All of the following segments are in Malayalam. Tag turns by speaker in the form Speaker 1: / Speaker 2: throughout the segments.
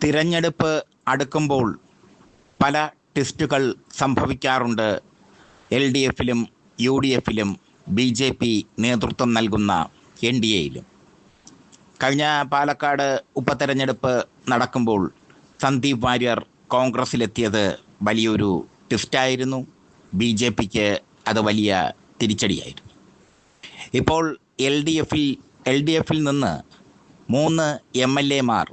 Speaker 1: തിരഞ്ഞെടുപ്പ് അടുക്കുമ്പോൾ പല ട്വിസ്റ്റുകൾ സംഭവിക്കാറുണ്ട്. LDFിലും UDFിലും BJP നേതൃത്വം നൽകുന്ന NDAയിലും. കഴിഞ്ഞ പാലക്കാട് ഉപതെരഞ്ഞെടുപ്പ് നടക്കുമ്പോൾ സന്ദീപ് വാര്യർ കോൺഗ്രസിലെത്തിയത് വലിയൊരു ട്വിസ്റ്റായിരുന്നു. BJPക്ക് അത് വലിയ തിരിച്ചടിയായിരുന്നു. ഇപ്പോൾ LDFിൽ നിന്ന് 3 MLAമാർ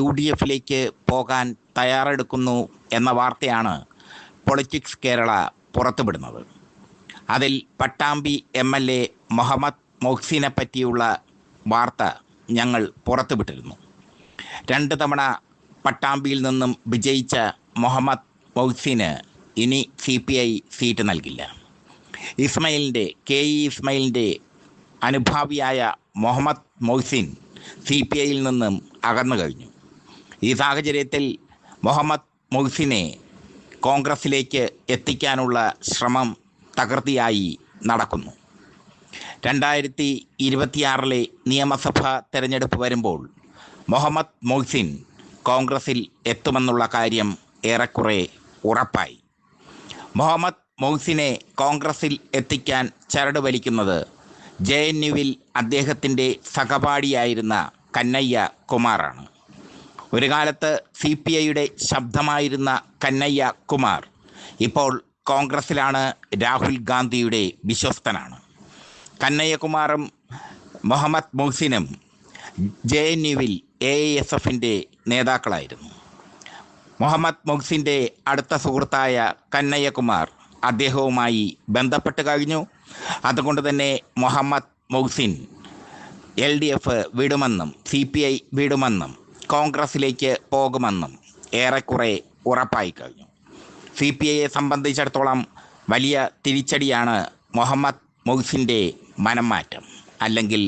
Speaker 1: UDFിലേക്ക് പോകാൻ തയ്യാറെടുക്കുന്നു എന്ന വാർത്തയാണ് പൊളിറ്റിക്സ് കേരള പുറത്തുവിടുന്നത്. അതിൽ പട്ടാമ്പി MLA മുഹമ്മദ് മൊഹ്സിനെ പറ്റിയുള്ള വാർത്ത ഞങ്ങൾ പുറത്തുവിട്ടിരുന്നു. 2 തവണ പട്ടാമ്പിയിൽ നിന്നും വിജയിച്ച മുഹമ്മദ് മൊഹ്സിന് ഇനി CPI സീറ്റ് നൽകില്ല. KE ഇസ്മയിലിൻ്റെ അനുഭാവിയായ മുഹമ്മദ് മൊഹ്സിൻ CPIയിൽ നിന്നും അകന്നു കഴിഞ്ഞു. ഈ സാഹചര്യത്തിൽ മുഹമ്മദ് മൊഹ്സിനെ കോൺഗ്രസിലേക്ക് എത്തിക്കാനുള്ള ശ്രമം തകൃതിയായി നടക്കുന്നു. 2026 നിയമസഭാ തെരഞ്ഞെടുപ്പ് വരുമ്പോൾ മുഹമ്മദ് മൊഹ്സിൻ കോൺഗ്രസിൽ എത്തുമെന്നുള്ള കാര്യം ഏറെക്കുറെ ഉറപ്പായി. മുഹമ്മദ് മൊഹ്സിനെ കോൺഗ്രസിൽ എത്തിക്കാൻ ചരട് വലിക്കുന്നത് JNUവിൽ അദ്ദേഹത്തിൻ്റെ സഹപാഠിയായിരുന്ന കന്നയ്യ കുമാറാണ്. ഒരു കാലത്ത് CPIയുടെ ശബ്ദമായിരുന്ന കന്നയ്യ കുമാർ ഇപ്പോൾ കോൺഗ്രസിലാണ്. രാഹുൽ ഗാന്ധിയുടെ വിശ്വസ്തനാണ്. കന്നയ്യകുമാറും മുഹമ്മദ് മൊഹ്സിനും JNUവിൽ AISFൻ്റെ നേതാക്കളായിരുന്നു. മുഹമ്മദ് മൊഹ്സിൻ്റെ അടുത്ത സുഹൃത്തായ കന്നയ്യകുമാർ അദ്ദേഹവുമായി ബന്ധപ്പെട്ട് കഴിഞ്ഞു. അതുകൊണ്ട് തന്നെ മുഹമ്മദ് മൊഹ്സിൻ LDF വിടുമെന്നും CPI വിടുമെന്നും കോൺഗ്രസിലേക്ക് പോകുമെന്നും ഏറെക്കുറെ ഉറപ്പായി കഴിഞ്ഞു. CPIയെ സംബന്ധിച്ചിടത്തോളം വലിയ തിരിച്ചടിയാണ് മുഹമ്മദ് മൊഹ്സിൻ്റെ മനംമാറ്റം അല്ലെങ്കിൽ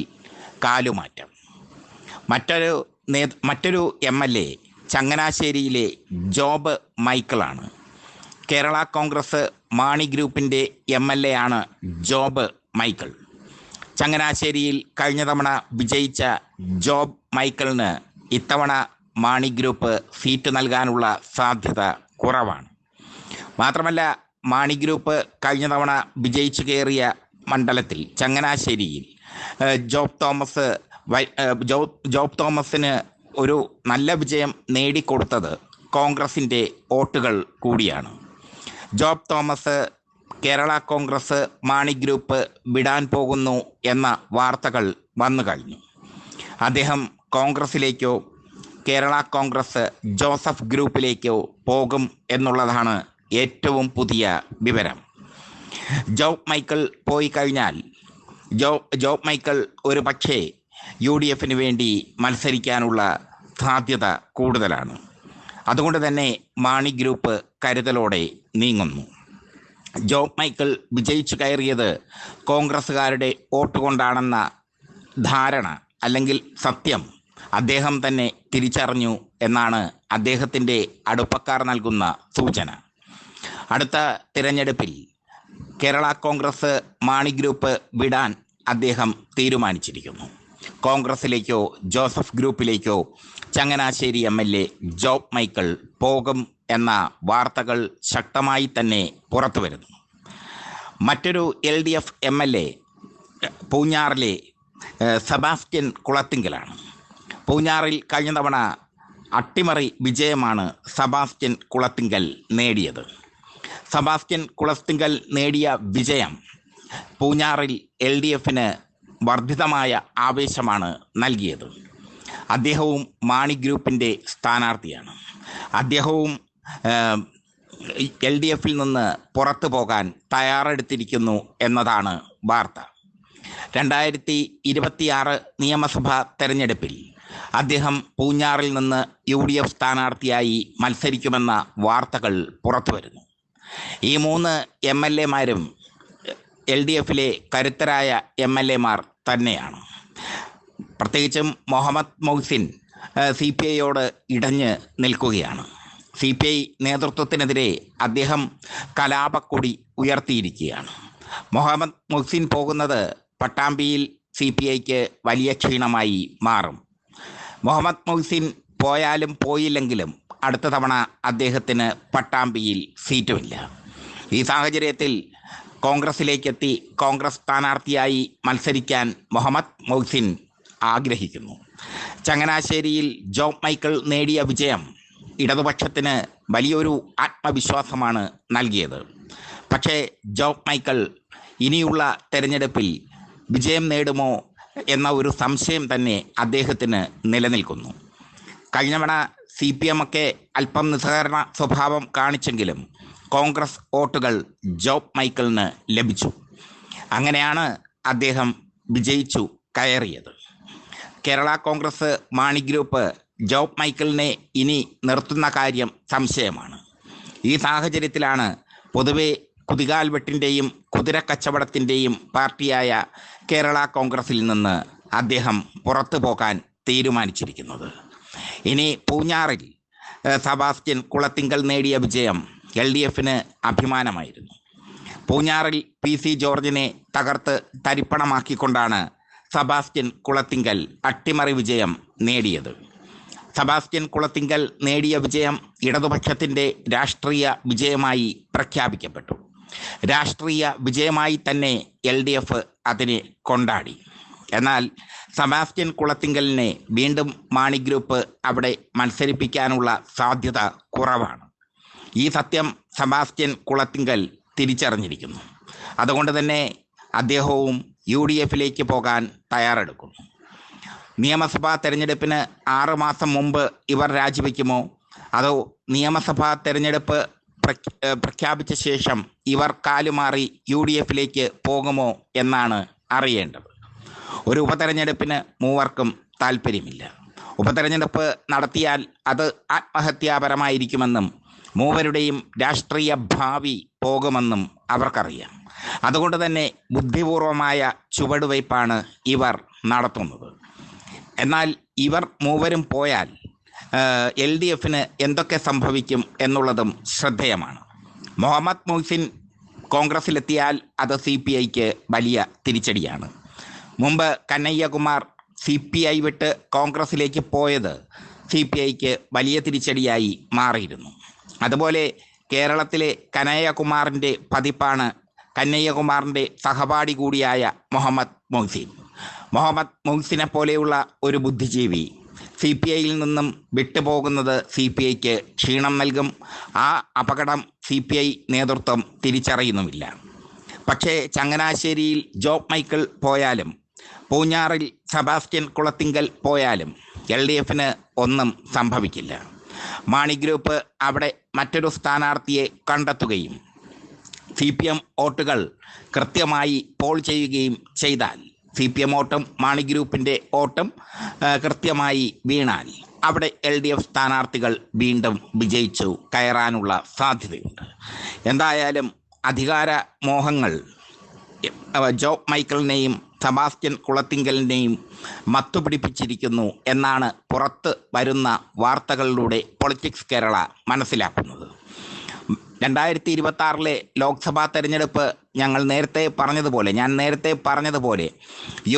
Speaker 1: കാലുമാറ്റം. മറ്റൊരു MLA ചങ്ങനാശ്ശേരിയിലെ ജോബ് മൈക്കിളാണ്. കേരള കോൺഗ്രസ് മാണി ഗ്രൂപ്പിൻ്റെ MLA ആണ് ജോബ് മൈക്കിൾ. ചങ്ങനാശ്ശേരിയിൽ കഴിഞ്ഞ തവണ വിജയിച്ച ജോബ് മൈക്കിളിന് ഇത്തവണ മാണി ഗ്രൂപ്പ് സീറ്റ് നൽകാനുള്ള സാധ്യത കുറവാണ്. മാത്രമല്ല, മാണി ഗ്രൂപ്പ് കഴിഞ്ഞ തവണ വിജയിച്ചു കയറിയ മണ്ഡലത്തിൽ ചങ്ങനാശ്ശേരിയിൽ ജോബ് തോമസിന് ഒരു നല്ല വിജയം നേടിക്കൊടുത്തത് കോൺഗ്രസിൻ്റെ വോട്ടുകൾ കൂടിയാണ്. Job Thomas Kerala Congress Mani group വിടാൻ പോകുന്നു എന്ന വാർത്തകൾ വന്നു കഴിഞ്ഞു. അദ്ദേഹം കോൺഗ്രസിലേക്കോ കേരള കോൺഗ്രസ് ജോസഫ് ഗ്രൂപ്പിലേക്കോ പോകും എന്നുള്ളതാണ് ഏറ്റവും പുതിയ വിവരം. ജോബ് മൈക്കിൾ പോയി കഴിഞ്ഞാൽ ജോബ് മൈക്കിൾ ഒരു പക്ഷേ UDFിന് വേണ്ടി മത്സരിക്കാനുള്ള സാധ്യത കൂടുതലാണ്. അതുകൊണ്ട് തന്നെ മാണി ഗ്രൂപ്പ് കരുതലോടെ നീങ്ങുന്നു. ജോബ് മൈക്കിൾ വിജയിച്ചു കയറിയത് കോൺഗ്രസ്സുകാരുടെ വോട്ട് കൊണ്ടാണെന്ന ധാരണ അല്ലെങ്കിൽ സത്യം അദ്ദേഹം തന്നെ തിരിച്ചറിഞ്ഞു എന്നാണ് അദ്ദേഹത്തിൻ്റെ അടുപ്പക്കാർ നൽകുന്ന സൂചന. അടുത്ത തിരഞ്ഞെടുപ്പിൽ കേരള കോൺഗ്രസ് മാണി ഗ്രൂപ്പ് വിടാൻ അദ്ദേഹം തീരുമാനിച്ചിരിക്കുന്നു. കോൺഗ്രസിലേക്കോ ജോസഫ് ഗ്രൂപ്പിലേക്കോ ചങ്ങനാശ്ശേരി MLA ജോബ് മൈക്കിൾ പോകും എന്ന വാർത്തകൾ ശക്തമായി തന്നെ പുറത്തു വരുന്നു. മറ്റൊരു LDF MLA പൂഞ്ഞാറിലെ സെബാസ്റ്റ്യൻ കുളത്തിങ്കലാണ്. പൂഞ്ഞാറിൽ കഴിഞ്ഞ തവണ അട്ടിമറി വിജയമാണ് സെബാസ്റ്റ്യൻ കുളത്തിങ്കൽ നേടിയത്. സെബാസ്റ്റ്യൻ കുളത്തിങ്കൽ നേടിയ വിജയം പൂഞ്ഞാറിൽ LDFന് വർദ്ധിതമായ ആവേശമാണ് നൽകിയത്. അദ്ദേഹവും മാണി ഗ്രൂപ്പിൻ്റെ സ്ഥാനാർത്ഥിയാണ്. അദ്ദേഹവും LDFിൽ നിന്ന് പുറത്തു പോകാൻ തയ്യാറെടുത്തിരിക്കുന്നു എന്നതാണ് വാർത്ത. 2026 നിയമസഭാ തെരഞ്ഞെടുപ്പിൽ അദ്ദേഹം പൂഞ്ഞാറിൽ നിന്ന് UDF സ്ഥാനാർത്ഥിയായി മത്സരിക്കുമെന്ന വാർത്തകൾ പുറത്തു വരുന്നു. ഈ 3 MLAമാരും LDFിലെ കരുത്തരായ MLAമാർ തന്നെയാണ്. പ്രത്യേകിച്ചും മുഹമ്മദ് മൊഹ്സിൻ CPIയോട് ഇടഞ്ഞ് നിൽക്കുകയാണ്. CPI നേതൃത്വത്തിനെതിരെ അദ്ദേഹം കലാപക്കൊടി ഉയർത്തിയിരിക്കുകയാണ്. മുഹമ്മദ് മൊഹ്സിൻ പോകുന്നത് പട്ടാമ്പിയിൽ CPIക്ക് വലിയ ക്ഷീണമായി മാറും. മുഹമ്മദ് മൊഹ്സിൻ പോയാലും പോയില്ലെങ്കിലും അടുത്ത തവണ അദ്ദേഹത്തിന് പട്ടാമ്പിയിൽ സീറ്റുമില്ല. ഈ സാഹചര്യത്തിൽ കോൺഗ്രസിലേക്കെത്തി കോൺഗ്രസ് സ്ഥാനാർത്ഥിയായി മത്സരിക്കാൻ മുഹമ്മദ് മൊഹ്സിൻ ആഗ്രഹിക്കുന്നു. ചങ്ങനാശ്ശേരിയിൽ ജോബ് മൈക്കിൾ നേടിയ വിജയം ഇടതുപക്ഷത്തിന് വലിയൊരു ആത്മവിശ്വാസമാണ് നൽകിയത്. പക്ഷേ ജോബ് മൈക്കിൾ ഇനിയുള്ള തെരഞ്ഞെടുപ്പിൽ വിജയം നേടുമോ എന്ന ഒരു സംശയം തന്നെ അദ്ദേഹത്തിന് നിലനിൽക്കുന്നു. കഴിഞ്ഞവണ CPM ഒക്കെ അല്പം നിസ്സഹകരണ സ്വഭാവം കാണിച്ചെങ്കിലും കോൺഗ്രസ് വോട്ടുകൾ ജോബ് മൈക്കിളിന് ലഭിച്ചു. അങ്ങനെയാണ് അദ്ദേഹം വിജയിച്ചു കയറിയത്. കേരള കോൺഗ്രസ് മാണി ഗ്രൂപ്പ് ജോബ് മൈക്കിളിനെ ഇനി നിർത്തുന്ന കാര്യം സംശയമാണ്. ഈ സാഹചര്യത്തിലാണ് പൊതുവെ കുതികാൽ വെട്ടിൻ്റെയും കുതിരക്കച്ചവടത്തിൻ്റെയും പാർട്ടിയായ കേരള കോൺഗ്രസിൽ നിന്ന് അദ്ദേഹം പുറത്തു പോകാൻ തീരുമാനിച്ചിരിക്കുന്നത്. ഇനി പൂഞ്ഞാറിൽ സെബാസ്റ്റ്യൻ കുളത്തിങ്കൽ നേടിയ വിജയം LDFന് അഭിമാനമായിരുന്നു. പൂഞ്ഞാറിൽ PC ജോർജിനെ തകർത്ത് തരിപ്പണമാക്കിക്കൊണ്ടാണ് സെബാസ്റ്റ്യൻ കുളത്തിങ്കൽ അട്ടിമറി വിജയം നേടിയത്. സെബാസ്റ്റ്യൻ കുളത്തിങ്കൽ നേടിയ വിജയം ഇടതുപക്ഷത്തിൻ്റെ രാഷ്ട്രീയ വിജയമായി പ്രഖ്യാപിക്കപ്പെട്ടു. രാഷ്ട്രീയ വിജയമായി തന്നെ LDF അതിനെ കൊണ്ടാടി. എന്നാൽ സെബാസ്റ്റ്യൻ കുളത്തിങ്കലിനെ വീണ്ടും മാണി ഗ്രൂപ്പ് അവിടെ മത്സരിപ്പിക്കാനുള്ള സാധ്യത കുറവാണ്. ഈ സത്യം സെബാസ്റ്റ്യൻ കുളത്തിങ്കൽ തിരിച്ചറിഞ്ഞിരിക്കുന്നു. അതുകൊണ്ട് തന്നെ അദ്ദേഹവും UDFിലേക്ക് പോകാൻ തയ്യാറെടുക്കുന്നു. നിയമസഭാ തെരഞ്ഞെടുപ്പിന് 6 മാസം മുമ്പ് ഇവർ രാജിവെക്കുമോ, അതോ നിയമസഭാ തെരഞ്ഞെടുപ്പ് പ്രഖ്യാപിച്ച ശേഷം ഇവർ കാലുമാറി UDFിലേക്ക് പോകുമോ എന്നാണ് അറിയേണ്ടത്. ഒരു ഉപതെരഞ്ഞെടുപ്പിന് മൂവർക്കും താല്പര്യമില്ല. ഉപതെരഞ്ഞെടുപ്പ് നടത്തിയാൽ അത് ആത്മഹത്യാപരമായിരിക്കുമെന്നും മൂവരുടെയും രാഷ്ട്രീയ ഭാവി പോകുമെന്നും അവർക്കറിയാം. അതുകൊണ്ട് തന്നെ ബുദ്ധിപൂർവമായ ചുവടുവയ്പ്പാണ് ഇവർ നടത്തുന്നത്. എന്നാൽ ഇവർ മൂവരും പോയാൽ LDFന് എന്തൊക്കെ സംഭവിക്കും എന്നുള്ളതും ശ്രദ്ധേയമാണ്. മുഹമ്മദ് മൊഹ്സിൻ കോൺഗ്രസിലെത്തിയാൽ അത് CPIക്ക് വലിയ തിരിച്ചടിയാണ്. മുമ്പ് കന്നയ്യകുമാർ CPI വിട്ട് കോൺഗ്രസിലേക്ക് പോയത് CPIക്ക് വലിയ തിരിച്ചടിയായി മാറിയിരുന്നു. അതുപോലെ കേരളത്തിലെ കനയ്യകുമാറിൻ്റെ പതിപ്പാണ് കന്നയ്യകുമാറിൻ്റെ സഹപാഠി കൂടിയായ മുഹമ്മദ് മൊഹ്സിൻ. മുഹമ്മദ് മൊഹ്സിനെ പോലെയുള്ള ഒരു ബുദ്ധിജീവി CPIയിൽ നിന്നും വിട്ടുപോകുന്നത് CPIക്ക് ക്ഷീണം നൽകും. ആ അപകടം CPI നേതൃത്വം തിരിച്ചറിയുന്നുമില്ല. പക്ഷേ ചങ്ങനാശ്ശേരിയിൽ ജോബ് മൈക്കിൾ പോയാലും പൂഞ്ഞാറിൽ സെബാസ്റ്റ്യൻ കുളത്തിങ്കൽ പോയാലും LDFന് ഒന്നും സംഭവിക്കില്ല. മാണി ഗ്രൂപ്പ് അവിടെ മറ്റൊരു സ്ഥാനാർത്ഥിയെ കണ്ടെത്തുകയും CPM വോട്ടുകൾ കൃത്യമായി പോൾ ചെയ്യുകയും ചെയ്താൽ, CPM വോട്ടും മാണി ഗ്രൂപ്പിൻ്റെ വോട്ടും കൃത്യമായി വീണാൽ അവിടെ LDF സ്ഥാനാർത്ഥികൾ വീണ്ടും വിജയിച്ചു കയറാനുള്ള സാധ്യതയുണ്ട്. എന്തായാലും അധികാര മോഹങ്ങൾ ജോബ് മൈക്കിളിനെയും സെബാസ്റ്റ്യൻ കുളത്തിങ്കലിനെയും മത്തുപിടിപ്പിച്ചിരിക്കുന്നു എന്നാണ് പുറത്ത് വരുന്ന വാർത്തകളിലൂടെ പൊളിറ്റിക്സ് കേരള മനസ്സിലാക്കുന്നത്. 2026 ലോക്സഭാ തെരഞ്ഞെടുപ്പ് ഞാൻ നേരത്തെ പറഞ്ഞതുപോലെ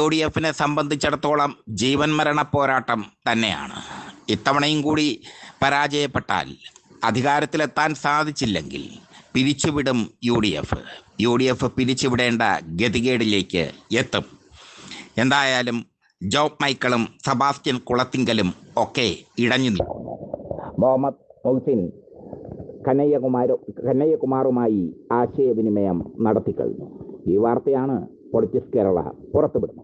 Speaker 1: UDFനെ സംബന്ധിച്ചിടത്തോളം ജീവൻ മരണ പോരാട്ടം തന്നെയാണ്. ഇത്തവണയും കൂടി പരാജയപ്പെട്ടാൽ, അധികാരത്തിലെത്താൻ സാധിച്ചില്ലെങ്കിൽ പിരിച്ചുവിടും UDF പിരിച്ചുവിടേണ്ട ഗതികേടിലേക്ക് എത്തും. എന്തായാലും ജോബ് മൈക്കിളും സെബാസ്റ്റ്യൻ കുളത്തിങ്കലും ഒക്കെ ഇടഞ്ഞു നിൽക്കും. മുഹമ്മദ് മൊഹ്സിൻ കന്നയ്യകുമാറുമായി ആശയവിനിമയം നടത്തിക്കഴിഞ്ഞു. ഈ വാർത്തയാണ് പൊളിറ്റിക്സ് കേരള പുറത്തുവിടുന്നത്.